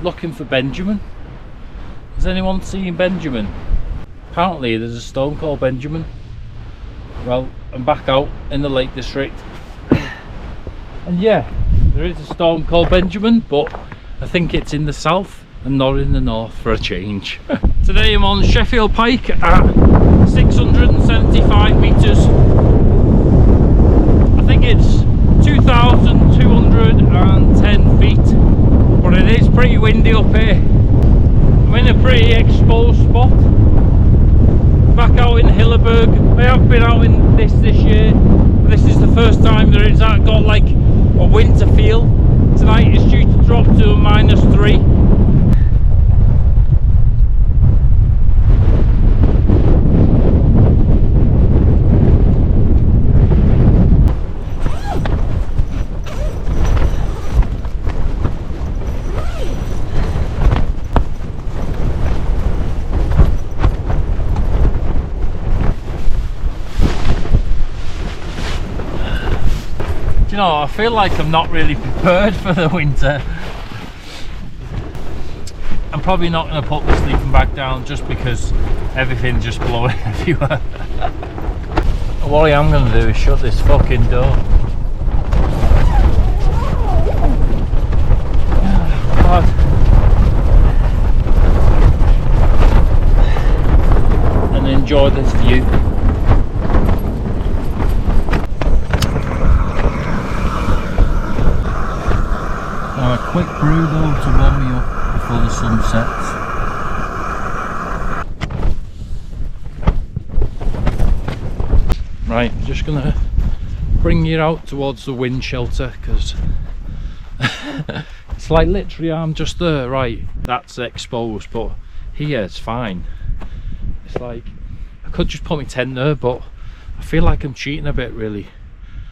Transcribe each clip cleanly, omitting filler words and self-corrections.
looking for Benjamin. Has anyone seen Benjamin? Apparently there's a stone called Benjamin. Well, I'm back out in the Lake District. And yeah, there is a stone called Benjamin, but I think it's in the south and not in the north for a change. Today I'm on Sheffield Pike at 675 metres. I think it's 2,210 feet, but it is pretty windy up here. I'm in a pretty exposed spot. Back out in Hilleberg. I have been out in this year, but this is the first time that it's got like a winter feel. Tonight it's due to drop to a -3. You know, I feel like I'm not really prepared for the winter. I'm probably not going to put the sleeping bag down just because everything's just blowing everywhere. What I am going to do is shut this fucking door. God. And enjoy this view. A quick brew though to warm me up before the sun sets. Right, I'm just gonna bring you out towards the wind shelter because it's like literally I'm just there. Right, that's exposed, but here it's fine. It's like I could just put my tent there, but I feel like I'm cheating a bit really.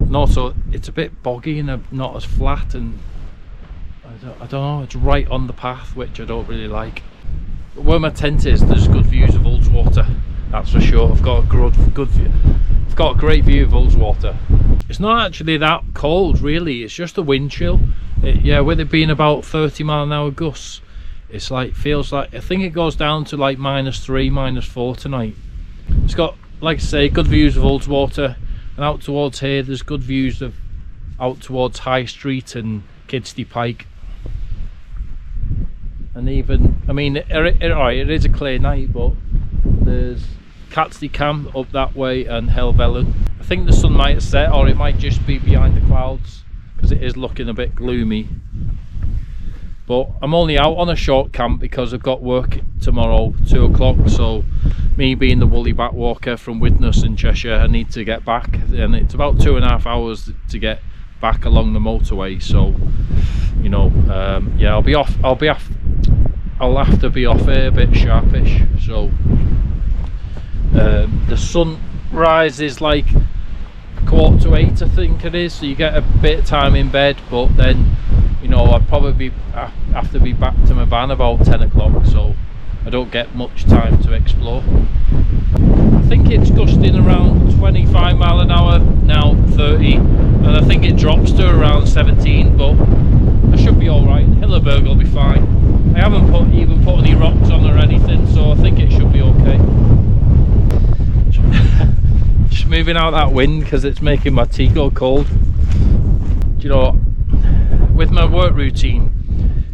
And also it's a bit boggy and not as flat, and I don't know, it's right on the path, which I don't really like. But where my tent is, there's good views of Ullswater, that's for sure. I've got a good view. I've got a great view of Ullswater. It's not actually that cold really, it's just a wind chill. Yeah, with it being about 30-mile-an-hour gusts, it's like, feels like, I think it goes down to like -3, -4 tonight. It's got, like I say, good views of Ullswater, and out towards here there's good views of out towards High Street and Greenside Pike. And even, I mean, it is a clear night, but there's Catsley Camp up that way and Helvellyn. I think the sun might have set, or it might just be behind the clouds because it is looking a bit gloomy. But I'm only out on a short camp because I've got work tomorrow, 2 o'clock. So me being the woolly back walker from Widnes in Cheshire, I need to get back, and it's about 2.5 hours to get back along the motorway. So you know, yeah, I'll have to be off here a bit sharpish. So the sun rises like 7:45, I think it is, so you get a bit of time in bed, but then, you know, I'd probably have to be back to my van about 10 o'clock, so I don't get much time to explore. I think it's gusting around 25 mile an hour now, 30, and I think it drops to around 17, but I should be alright. Hilleberg will be fine. I haven't even put any rocks on or anything, so I think it should be okay. Just moving out that wind because it's making my tea go cold. Do you know, with my work routine,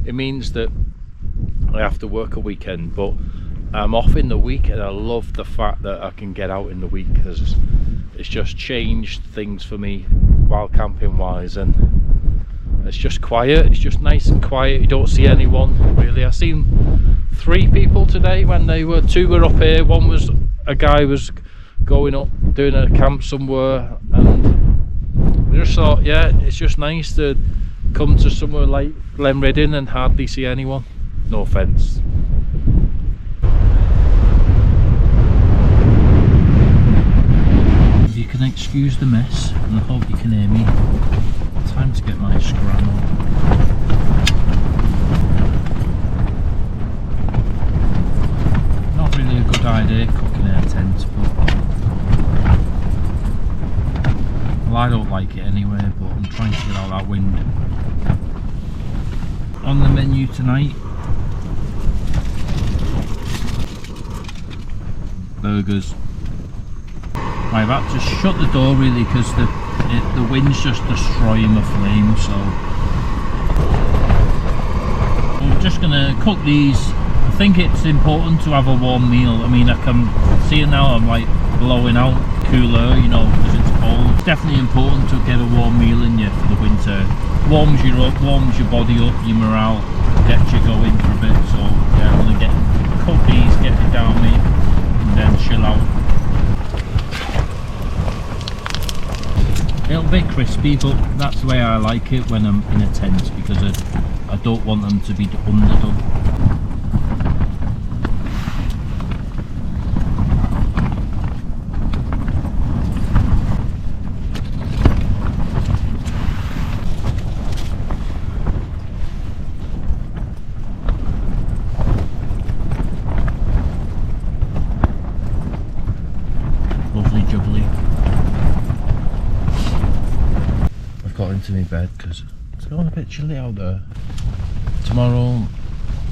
it means that I have to work a weekend, but I'm off in the week, and I love the fact that I can get out in the week because it's just changed things for me while camping wise, and it's just quiet. It's just nice and quiet. You don't see anyone really. I seen 3 people today when they were 2 were up here. One was a guy was going up doing a camp somewhere, and I just thought, yeah, it's just nice to come to somewhere like Glenridding and hardly see anyone. No offence. If you can excuse the mess, and I hope you can hear me, time to get my scram on. Not really a good idea cooking in a tent, but well, I don't like it anyway, but I'm trying to get out that wind. On the menu tonight, burgers. I've had to shut the door really because the wind's just destroying the flame, so we're just gonna cook these. I think it's important to have a warm meal. I mean, I can see it now, I'm like blowing out cooler, you know, because it's cold. It's definitely important to get a warm meal in you for the winter. Warms you up, warms your body up, your morale, gets you going for a bit. So yeah, I'm gonna cook these, get it down me, and then chill out. A little bit crispy, but that's the way I like it when I'm in a tent, because I don't want them to be underdone. Lovely jubbly. I've got into my bed because it's going a bit chilly out there. Tomorrow,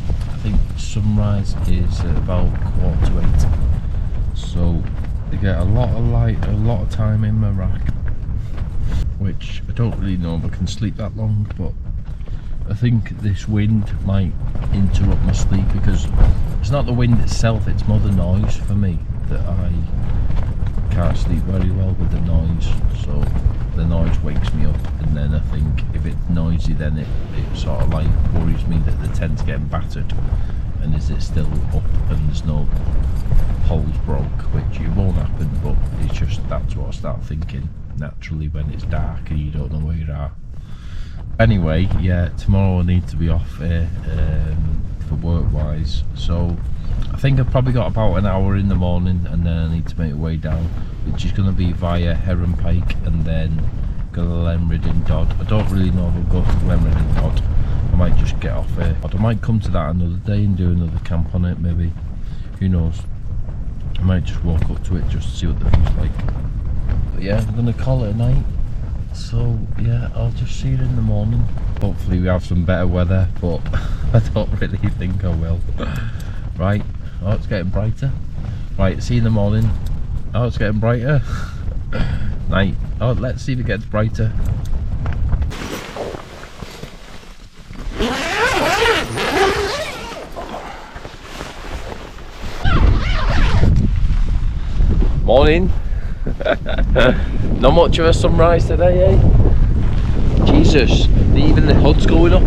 I think sunrise is at about 7:45, so I get a lot of light, a lot of time in my rack, which I don't really know if I can sleep that long, but I think this wind might interrupt my sleep, because it's not the wind itself, it's more the noise for me that I can't sleep very well with the noise. So the noise wakes me up, and then I think if it's noisy, then it sort of like worries me that the tent's getting battered, and is it still up and there's no holes broke, which it won't happen, but it's just, that's what I start thinking naturally when it's dark and you don't know where you are. Anyway, yeah, tomorrow I need to be off here for work wise, so I think I've probably got about an hour in the morning, and then I need to make my way down, which is going to be via Heron Pike and then Glenridding Dodd. I don't really know if I'll go to Glenridding Dodd. I might just get off here. I might come to that another day and do another camp on it, maybe. Who knows? I might just walk up to it just to see what the view's like. But yeah, I'm going to call it a night. So yeah, I'll just see you in the morning. Hopefully we have some better weather, but I don't really think I will. Right, oh, it's getting brighter. Right, see you in the morning. Oh, it's getting brighter. Night. Oh, let's see if it gets brighter. Morning. Not much of a sunrise today, eh? Jesus, even the hood's going up.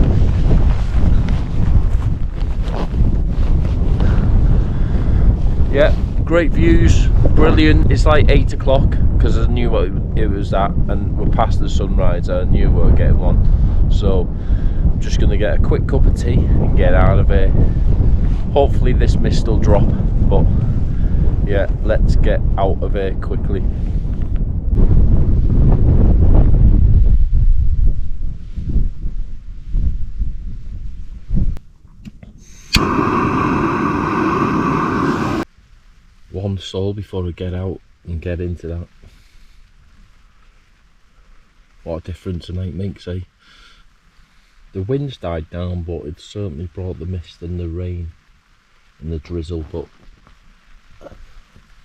Yeah, great views, brilliant. It's like 8 o'clock because I knew what it was at, and we're past the sunrise. I knew we were getting one, so I'm just gonna get a quick cup of tea and get out of here. Hopefully this mist will drop, but yeah, let's get out of here quickly. One soul before we get out and get into that. What a difference a night makes, eh? The wind's died down, but it's certainly brought the mist and the rain and the drizzle, but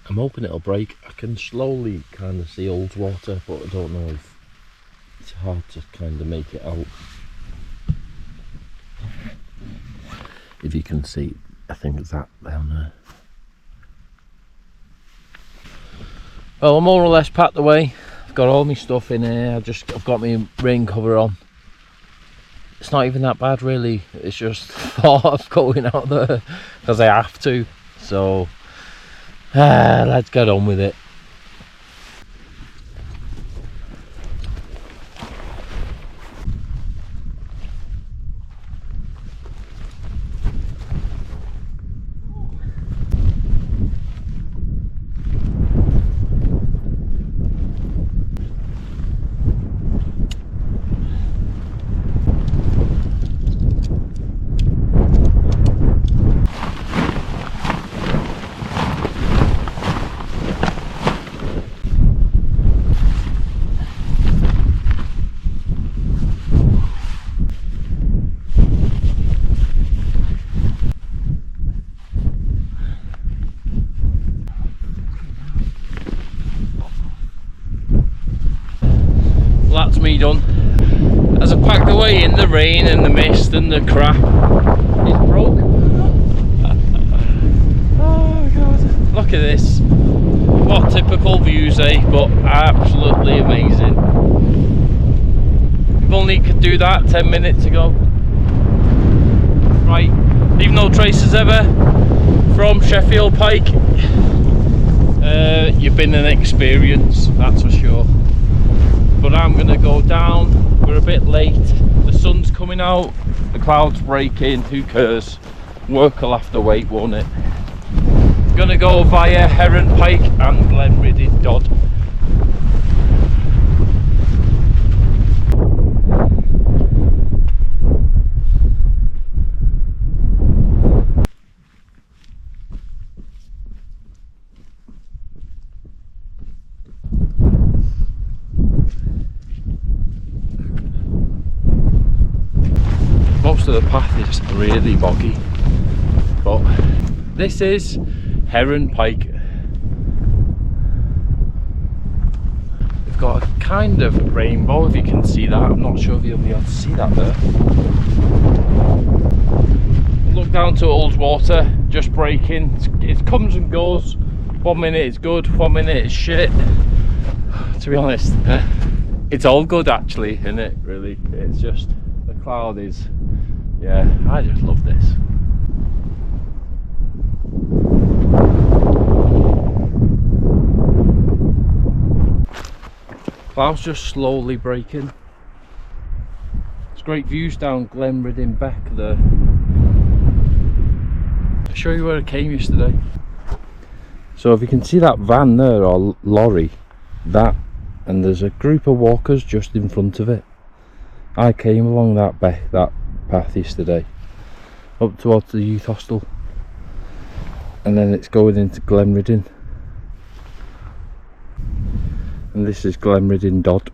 I'm hoping it'll break. I can slowly kind of see Ullswater, but I don't know if it's hard to kind of make it out. If you can see, I think it's that down there. Well, I'm more or less packed away. I've got all my stuff in here. I've got my rain cover on. It's not even that bad really. It's just thought of going out there because I have to. So let's get on with it. that's me done. As I packed away in the rain and the mist and the crap, it's broke. Oh god, look at this. What typical views, eh? But absolutely amazing. If only could do that 10 minutes ago. Right, leave no traces ever from Sheffield Pike. You've been an experience, that's for sure. But I'm gonna go down. We're a bit late. The sun's coming out, the clouds breaking, who cares? Work will have to wait, won't it? Gonna go via Heron Pike and Glenridding Dodd. Most of the path is really boggy, but this is Heron Pike. We've got a kind of rainbow, if you can see that. I'm not sure if you'll be able to see that there. Look down to Ullswater, just braking. It comes and goes. 1 minute it's good, 1 minute it's shit. To be honest, it's all good actually, isn't it? Really, it's just the cloud is. Yeah, I just love this. Cloud's just slowly breaking. It's great views down Glenridding Beck there. I'll show you where I came yesterday. So if you can see that van there, or lorry, that, and there's a group of walkers just in front of it. I came along that path yesterday up towards the youth hostel, and then it's going into Glenridding, and this is Glenridding Dodd.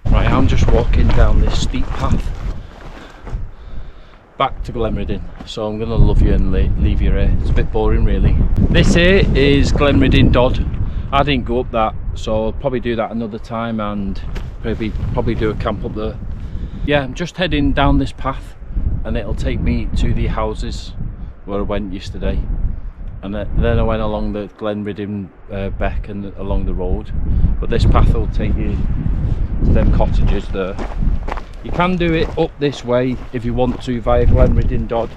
Right, I'm just walking down this steep path back to Glenridding, so I'm gonna love you and leave you here. It's a bit boring really. This here is Glenridding Dodd. I didn't go up that, so I'll probably do that another time and probably do a camp up there. Yeah, I'm just heading down this path and it'll take me to the houses where I went yesterday, and then I went along the Glenridding Beck and along the road, but this path will take you to them cottages there. You can do it up this way if you want to via Glenridding Dodd,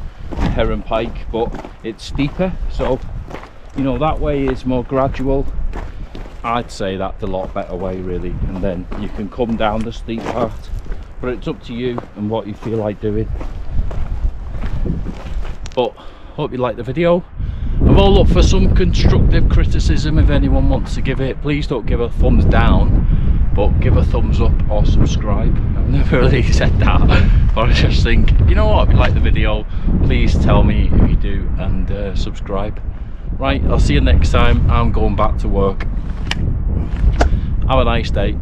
Heron Pike, but it's steeper, so you know that way is more gradual. I'd say that's a lot better way really, and then you can come down the steep part, but it's up to you and what you feel like doing. But hope you like the video. I'm all up for some constructive criticism if anyone wants to give it. Please don't give a thumbs down, but give a thumbs up or subscribe. I've never really said that, but I just think, you know what, if you like the video, please tell me if you do, and subscribe. Right, I'll see you next time. I'm going back to work. Have a nice day.